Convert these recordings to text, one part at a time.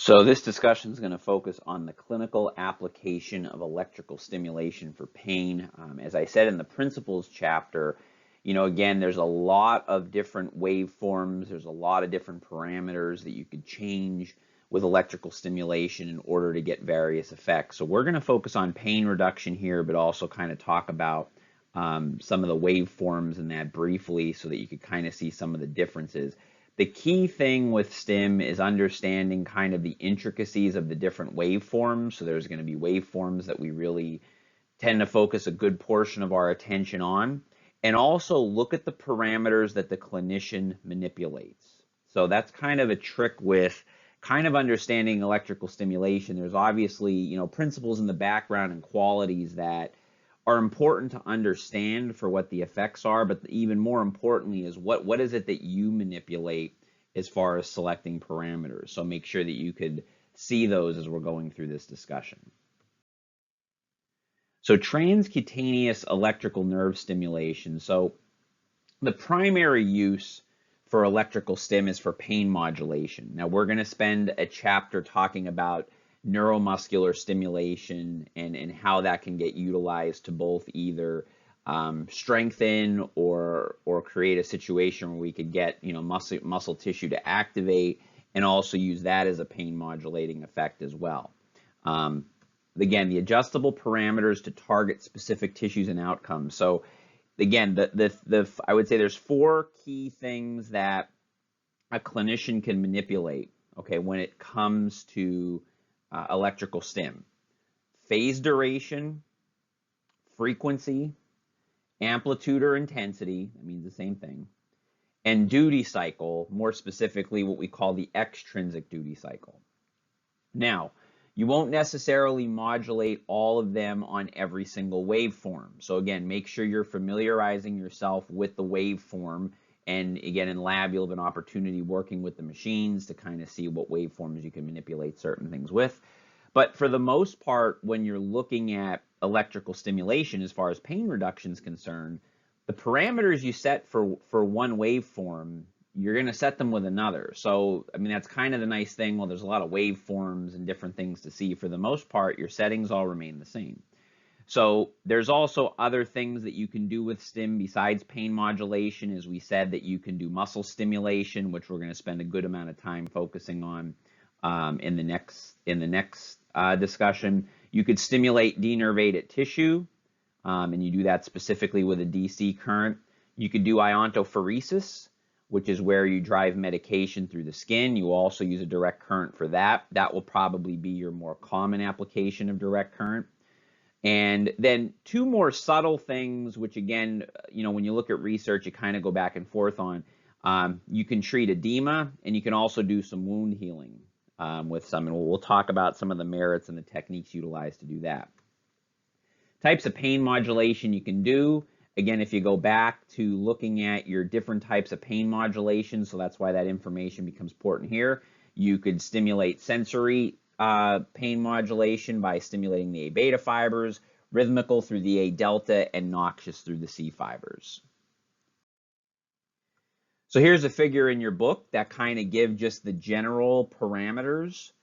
So this discussion is going to focus on the clinical application of electrical stimulation for pain. As I said in the principles chapter, again, there's a lot of different waveforms. There's a lot of different parameters that you could change with electrical stimulation in order to get various effects. So we're going to focus on pain reduction here, but also kind of talk about some of the waveforms in that briefly so that you could kind of see some of the differences. The key thing with STIM is understanding kind of the intricacies of the different waveforms. So there's going to be waveforms that we really tend to focus a good portion of our attention on, and also look at the parameters that the clinician manipulates. So that's kind of a trick with kind of understanding electrical stimulation. There's obviously, principles in the background and qualities that are important to understand for what the effects are, but even more importantly is what is it that you manipulate as far as selecting parameters. So make sure that you could see those as we're going through this discussion. So transcutaneous electrical nerve stimulation. So the primary use for electrical stim is for pain modulation. Now we're going to spend a chapter talking about neuromuscular stimulation and how that can get utilized to both either strengthen or create a situation where we could get muscle tissue to activate, and also use that as a pain modulating effect as well. Again, the adjustable parameters to target specific tissues and outcomes. So again, I would say there's 4 key things that a clinician can manipulate, okay, when it comes to electrical stim: phase duration, frequency, amplitude or intensity, that means the same thing, and duty cycle, more specifically what we call the extrinsic duty cycle. Now, you won't necessarily modulate all of them on every single waveform. So again, make sure you're familiarizing yourself with the waveform. And again, in lab, you'll have an opportunity working with the machines to kind of see what waveforms you can manipulate certain things with. But for the most part, when you're looking at electrical stimulation, as far as pain reduction is concerned, the parameters you set for one waveform, you're going to set them with another. So, I mean, that's kind of the nice thing. Well, there's a lot of waveforms and different things to see. For the most part, your settings all remain the same. So there's also other things that you can do with STIM besides pain modulation. As we said, that you can do muscle stimulation, which we're going to spend a good amount of time focusing on in the next discussion. You could stimulate denervated tissue, and you do that specifically with a DC current. You could do iontophoresis, which is where you drive medication through the skin. You also use a direct current for that. That will probably be your more common application of direct current. And then 2 more subtle things, which again, when you look at research, you kind of go back and forth on. You can treat edema, and you can also do some wound healing with some, and we'll talk about some of the merits and the techniques utilized to do that. Types of pain modulation you can do. Again, if you go back to looking at your different types of pain modulation, so that's why that information becomes important here. You could stimulate sensory pain modulation by stimulating the A beta fibers, rhythmical through the A delta, and noxious through the C fibers. So here's a figure in your book that kind of gives just the general parameters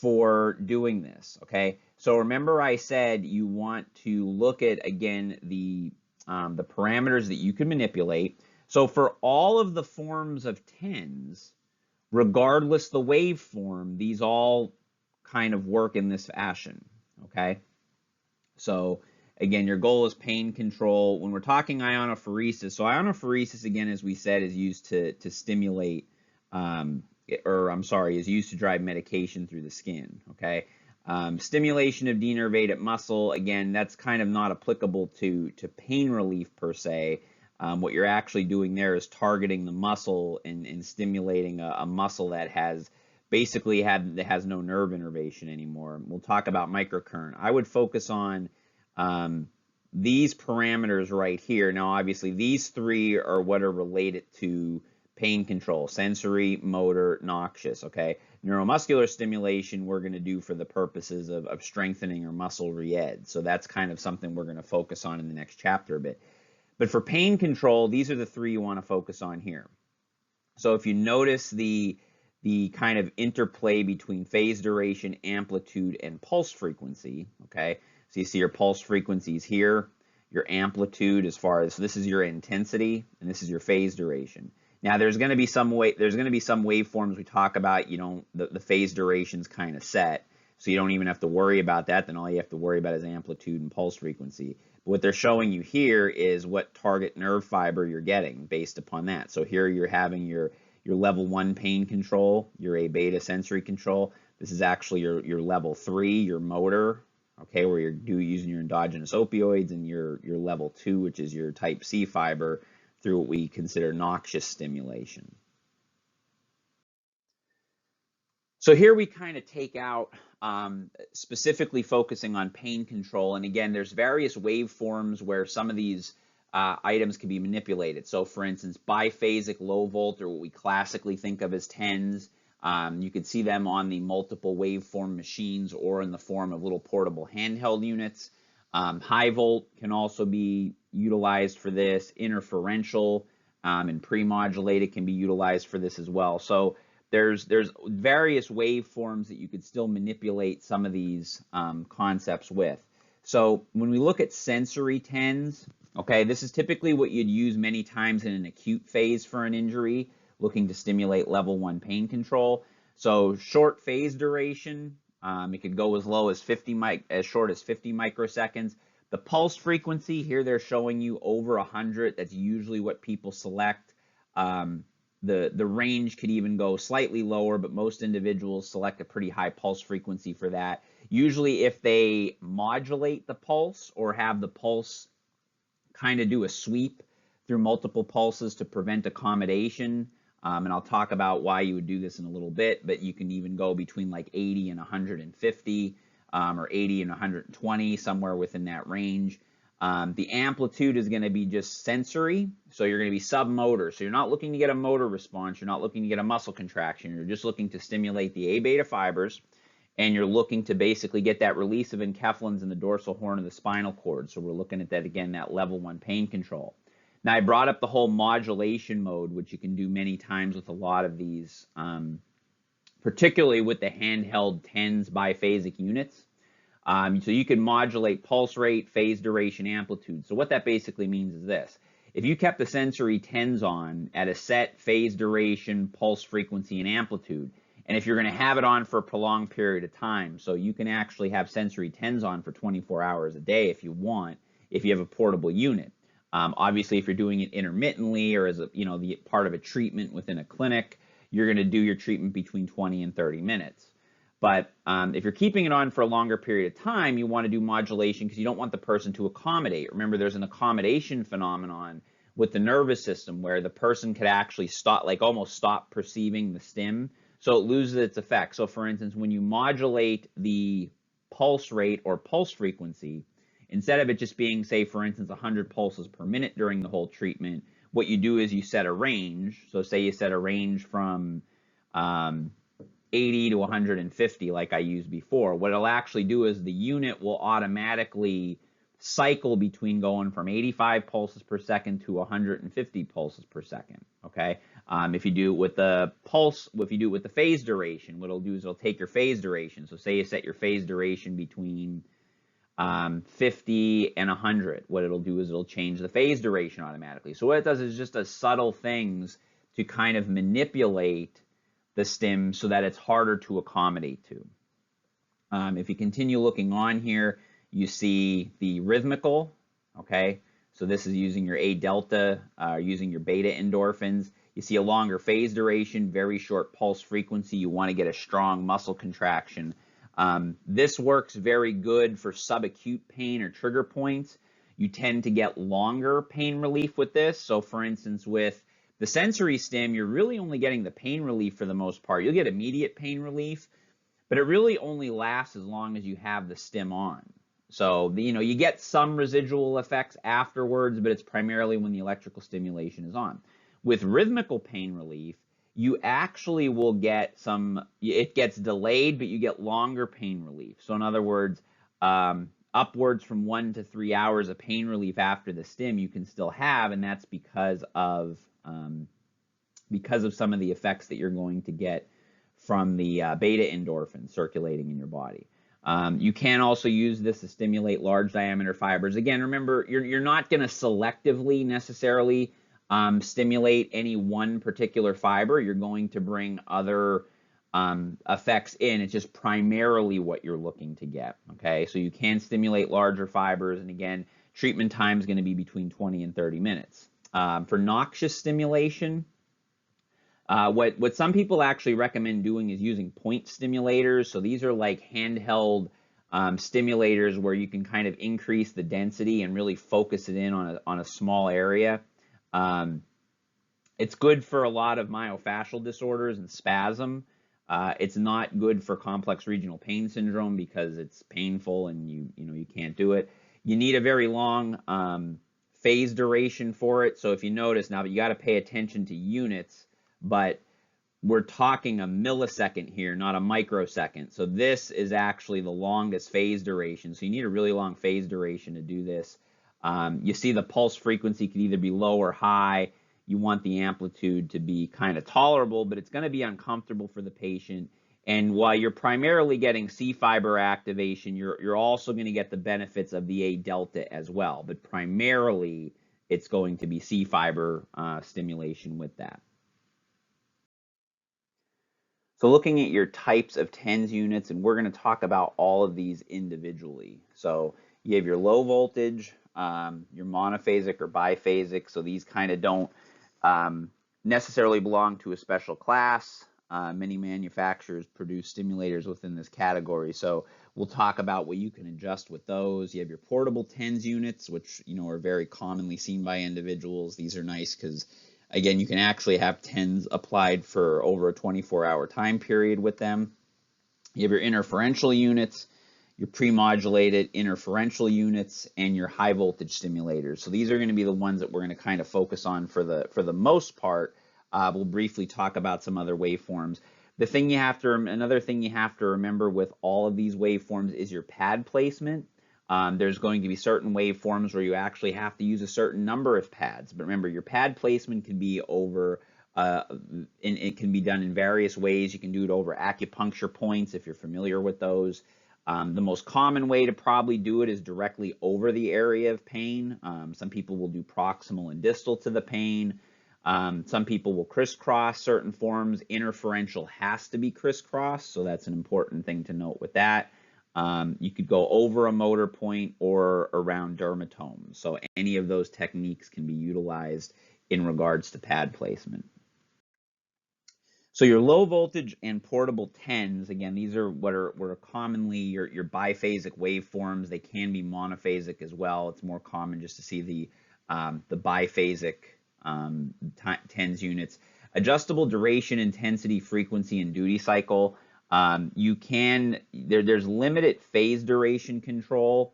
for doing this, okay? So remember I said you want to look at, again, the parameters that you can manipulate. So for all of the forms of tens, regardless the waveform, these all kind of work in this fashion, okay? So again, your goal is pain control. When we're talking iontophoresis, so iontophoresis, again, as we said, is used to stimulate, is used to drive medication through the skin, okay? Stimulation of denervated muscle, again, that's kind of not applicable to pain relief per se. What you're actually doing there is targeting the muscle and stimulating a muscle that has basically has no nerve innervation anymore. We'll talk about microcurrent. I would focus on these parameters right here. Now, obviously, these 3 are what are related to pain control: sensory, motor, noxious, okay? Neuromuscular stimulation we're going to do for the purposes of strengthening or muscle re-ed. So that's kind of something we're going to focus on in the next chapter a bit. But for pain control, these are the 3 you want to focus on here. So if you notice the the kind of interplay between phase duration, amplitude, and pulse frequency, okay? So you see your pulse frequencies here, your amplitude as far as, so this is your intensity, and this is your phase duration. Now there's going to be some waveforms we talk about, you know, the phase duration's kind of set, so you don't even have to worry about that. Then all you have to worry about is amplitude and pulse frequency. But what they're showing you here is what target nerve fiber you're getting based upon that. So here you're having your level 1 pain control, your A beta sensory control. This is actually your level 3, your motor, okay, where you're using your endogenous opioids, and your level 2, which is your type C fiber, through what we consider noxious stimulation. So here we kind of take out, specifically focusing on pain control. And again, there's various waveforms where some of these items can be manipulated. So for instance, biphasic low volt, or what we classically think of as tens, you can see them on the multiple waveform machines or in the form of little portable handheld units. High volt can also be utilized for this. Interferential and pre-modulated can be utilized for this as well. So there's various waveforms that you could still manipulate some of these concepts with. So when we look at sensory tens, okay, this is typically what you'd use many times in an acute phase for an injury, looking to stimulate level 1 pain control. So short phase duration, it could go as low as as short as 50 microseconds. The pulse frequency here, they're showing you over 100. That's usually what people select. The range could even go slightly lower, but most individuals select a pretty high pulse frequency for that. Usually if they modulate the pulse or have the pulse kind of do a sweep through multiple pulses to prevent accommodation, and I'll talk about why you would do this in a little bit, but you can even go between like 80 and 150, or 80 and 120, somewhere within that range. The amplitude is going to be just sensory, so you're going to be submotor. So you're not looking to get a motor response, you're not looking to get a muscle contraction, you're just looking to stimulate the A beta fibers, and you're looking to basically get that release of enkephalins in the dorsal horn of the spinal cord. So we're looking at that again, that level 1 pain control. Now I brought up the whole modulation mode, which you can do many times with a lot of these, particularly with the handheld tens biphasic units. So you can modulate pulse rate, phase duration, amplitude. So what that basically means is this. If you kept the sensory tens on at a set phase duration, pulse frequency, and amplitude, and if you're going to have it on for a prolonged period of time, so you can actually have sensory tens on for 24 hours a day if you want, if you have a portable unit. Obviously, if you're doing it intermittently or as a, the part of a treatment within a clinic, you're going to do your treatment between 20 and 30 minutes. But if you're keeping it on for a longer period of time, you want to do modulation because you don't want the person to accommodate. Remember, there's an accommodation phenomenon with the nervous system where the person could actually stop, like almost stop perceiving the stim, so it loses its effect. So for instance, when you modulate the pulse rate or pulse frequency, instead of it just being, say, for instance, 100 pulses per minute during the whole treatment, what you do is you set a range. So say you set a range from 80 to 150 like I used before. What it'll actually do is the unit will automatically cycle between going from 85 pulses per second to 150 pulses per second, okay? If you do it with the pulse, if you do it with the phase duration, what it'll do is it'll take your phase duration. So say you set your phase duration between 50 and 100. What it'll do is it'll change the phase duration automatically. So what it does is just a subtle things to kind of manipulate the stim so that it's harder to accommodate to. If you continue looking on here, you see the rhythmical, okay? So this is using your A delta, using your beta endorphins. You see a longer phase duration, very short pulse frequency. You want to get a strong muscle contraction. This works very good for subacute pain or trigger points. You tend to get longer pain relief with this. So for instance, with the sensory stim, you're really only getting the pain relief for the most part. You'll get immediate pain relief, but it really only lasts as long as you have the stim on. So, you get some residual effects afterwards, but it's primarily when the electrical stimulation is on. With rhythmical pain relief, you actually will get it gets delayed, but you get longer pain relief. So in other words, upwards from 1 to 3 hours of pain relief after the stim you can still have, and that's because of some of the effects that you're going to get from the beta endorphins circulating in your body. You can also use this to stimulate large diameter fibers. Again, remember, you're not going to selectively necessarily stimulate any one particular fiber. You're going to bring other effects in. It's just primarily what you're looking to get. Okay, so you can stimulate larger fibers, and again, treatment time is going to be between 20 and 30 minutes. For noxious stimulation, what some people actually recommend doing is using point stimulators. So these are like handheld stimulators where you can kind of increase the density and really focus it in on a small area. It's good for a lot of myofascial disorders and spasm. It's not good for complex regional pain syndrome because it's painful and you can't do it. You need a very long phase duration for it. So if you notice now, you got to pay attention to units, but we're talking a millisecond here, not a microsecond. So this is actually the longest phase duration. So you need a really long phase duration to do this. You see the pulse frequency could either be low or high. You want the amplitude to be kind of tolerable, but it's going to be uncomfortable for the patient. And while you're primarily getting C fiber activation, you're also going to get the benefits of the A delta as well. But primarily, it's going to be C fiber stimulation with that. So looking at your types of TENS units, and we're going to talk about all of these individually. So you have your low voltage, your monophasic or biphasic. So these kind of don't necessarily belong to a special class. Many manufacturers produce stimulators within this category. So we'll talk about what you can adjust with those. You have your portable TENS units, which are very commonly seen by individuals. These are nice because, again, you can actually have TENS applied for over a 24-hour time period with them. You have your interferential units, your pre-modulated interferential units, and your high voltage stimulators. So these are going to be the ones that we're going to kind of focus on for the most part. We'll briefly talk about some other waveforms. Another thing you have to remember with all of these waveforms is your pad placement. There's going to be certain waveforms where you actually have to use a certain number of pads. But remember, your pad placement can be it can be done in various ways. You can do it over acupuncture points if you're familiar with those. The most common way to probably do it is directly over the area of pain. Some people will do proximal and distal to the pain. Some people will crisscross certain forms. Interferential has to be crisscrossed, so that's an important thing to note with that. You could go over a motor point or around dermatomes. So any of those techniques can be utilized in regards to pad placement. So your low voltage and portable TENS, again, these are what are commonly your biphasic waveforms. They can be monophasic as well. It's more common just to see the biphasic TENS units. Adjustable duration, intensity, frequency, and duty cycle. There's limited phase duration control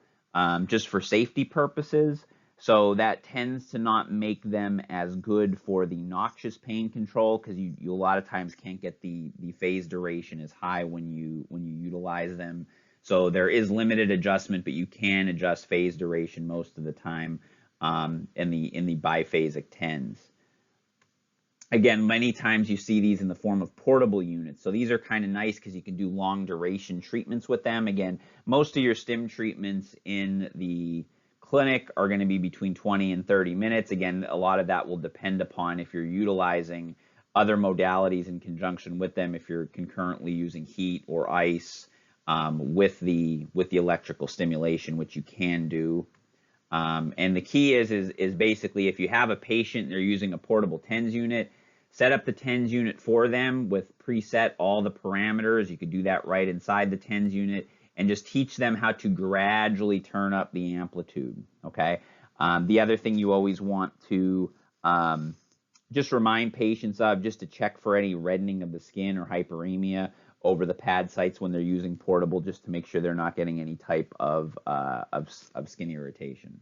just for safety purposes. So that tends to not make them as good for the noxious pain control because you a lot of times can't get the phase duration as high when you utilize them. So there is limited adjustment, but you can adjust phase duration most of the time in the biphasic TENS. Again, many times you see these in the form of portable units. So these are kind of nice because you can do long duration treatments with them. Again, most of your stim treatments in the clinic are going to be between 20 and 30 minutes. Again, a lot of that will depend upon if you're utilizing other modalities in conjunction with them, if you're concurrently using heat or ice with the electrical stimulation, which you can do. And the key is basically if you have a patient and they're using a portable TENS unit, set up the TENS unit for them with preset all the parameters. You could do that right inside the TENS unit and just teach them how to gradually turn up the amplitude, okay? The other thing you always want to just remind patients of, just to check for any reddening of the skin or hyperemia over the pad sites when they're using portable, just to make sure they're not getting any type of skin irritation.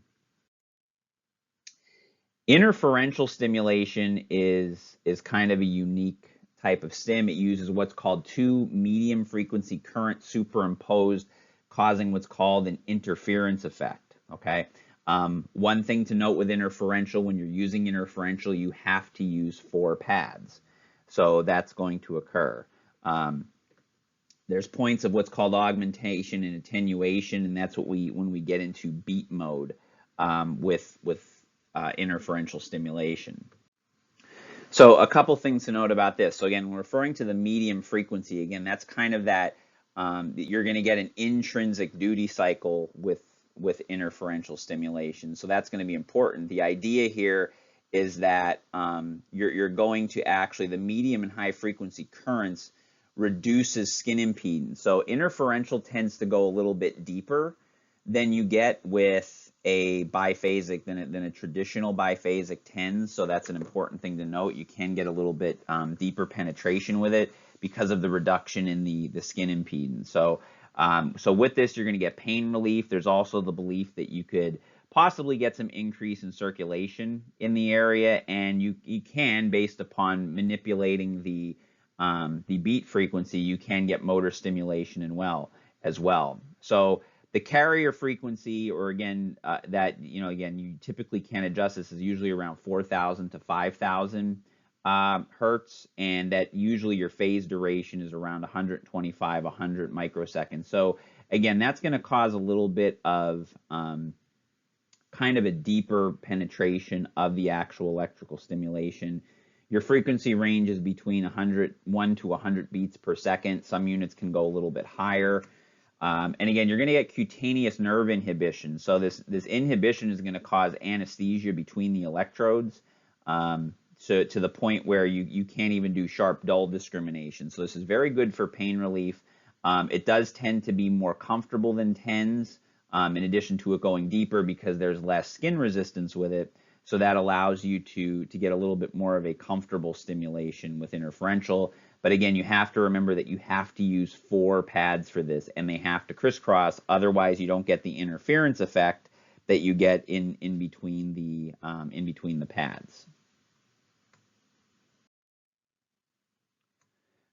Interferential stimulation is kind of a unique type of stim. It uses what's called two medium frequency currents superimposed, causing what's called an interference effect, okay? One thing to note with interferential, when you're using interferential, you have to use 4 pads. So that's going to occur. There's points of what's called augmentation and attenuation, and that's what when we get into beat mode with interferential stimulation. So a couple things to note about this. So again, we're referring to the medium frequency. Again, that's kind of that you're going to get an intrinsic duty cycle with interferential stimulation. So that's going to be important. The idea here is that you're going to actually, the medium and high frequency currents reduces skin impedance. So interferential tends to go a little bit deeper than you get with a biphasic than a traditional biphasic tens. So that's an important thing to note. You can get a little bit deeper penetration with it because of the reduction in the skin impedance. So so with this, you're going to get pain relief. There's also the belief that you could possibly get some increase in circulation in the area, and you can, based upon manipulating the beat frequency, you can get motor stimulation as well. So the carrier frequency, or again, that you typically can adjust this, is usually around 4,000 to 5,000 hertz, and that usually your phase duration is around 125, 100 microseconds. So again, that's going to cause a little bit of kind of a deeper penetration of the actual electrical stimulation. Your frequency range is between 1 to 100 beats per second. Some units can go a little bit higher. And again, you're going to get cutaneous nerve inhibition. So this inhibition is going to cause anesthesia between the electrodes, so to the point where you can't even do sharp dull discrimination. So this is very good for pain relief. It does tend to be more comfortable than tens, in addition to it going deeper, because there's less skin resistance with it. So that allows you to get a little bit more of a comfortable stimulation with interferential. But again, you have to remember that you have to use 4 pads for this, and they have to crisscross. Otherwise, you don't get the interference effect that you get in between the pads.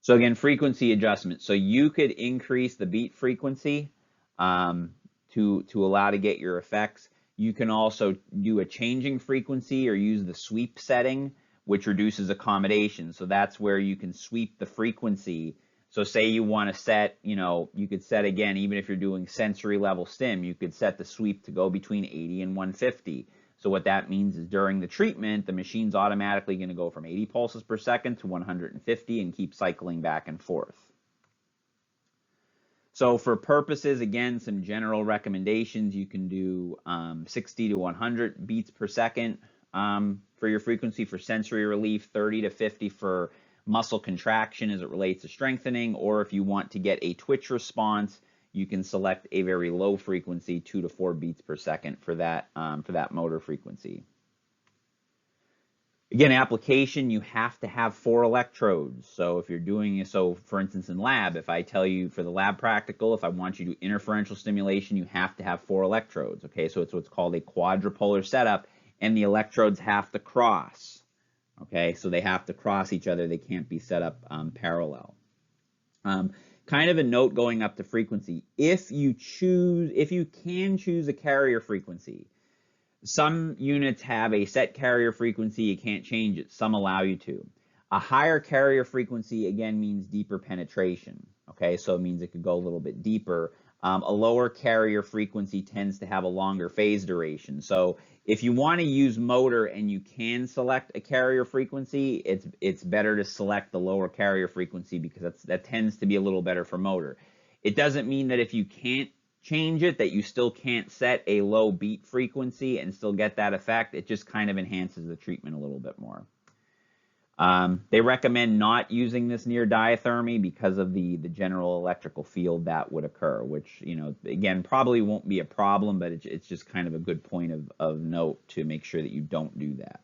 So again, frequency adjustment. So you could increase the beat frequency to allow to get your effects. You can also do a changing frequency or use the sweep setting, which reduces accommodation. So that's where you can sweep the frequency. So say you want to set, you could set, again, even if you're doing sensory level stim, you could set the sweep to go between 80 and 150. So what that means is during the treatment, the machine's automatically going to go from 80 pulses per second to 150 and keep cycling back and forth. So for purposes, again, some general recommendations, you can do 60 to 100 beats per second for your frequency for sensory relief, 30 to 50 for muscle contraction as it relates to strengthening, or if you want to get a twitch response, you can select a very low frequency, 2 to 4 beats per second for that motor frequency. Again, application, you have to have 4 electrodes. So if you're doing, for instance in lab, if I tell you for the lab practical, if I want you to do interferential stimulation, you have to have 4 electrodes. Okay, so it's what's called a quadrupolar setup, and the electrodes have to cross. Okay, so they have to cross each other. They can't be set up parallel. Kind of a note going up to frequency. If you can choose a carrier frequency, some units have a set carrier frequency, you can't change it. Some allow you to. A higher carrier frequency, again, means deeper penetration. Okay, so it means it could go a little bit deeper. A lower carrier frequency tends to have a longer phase duration. So if you want to use motor and you can select a carrier frequency, it's better to select the lower carrier frequency, because that tends to be a little better for motor. It doesn't mean that if you can't change it, that you still can't set a low beat frequency and still get that effect. It just kind of enhances the treatment a little bit more. They recommend not using this near diathermy because of the general electrical field that would occur, which, again, probably won't be a problem, but it's just kind of a good point of note to make sure that you don't do that.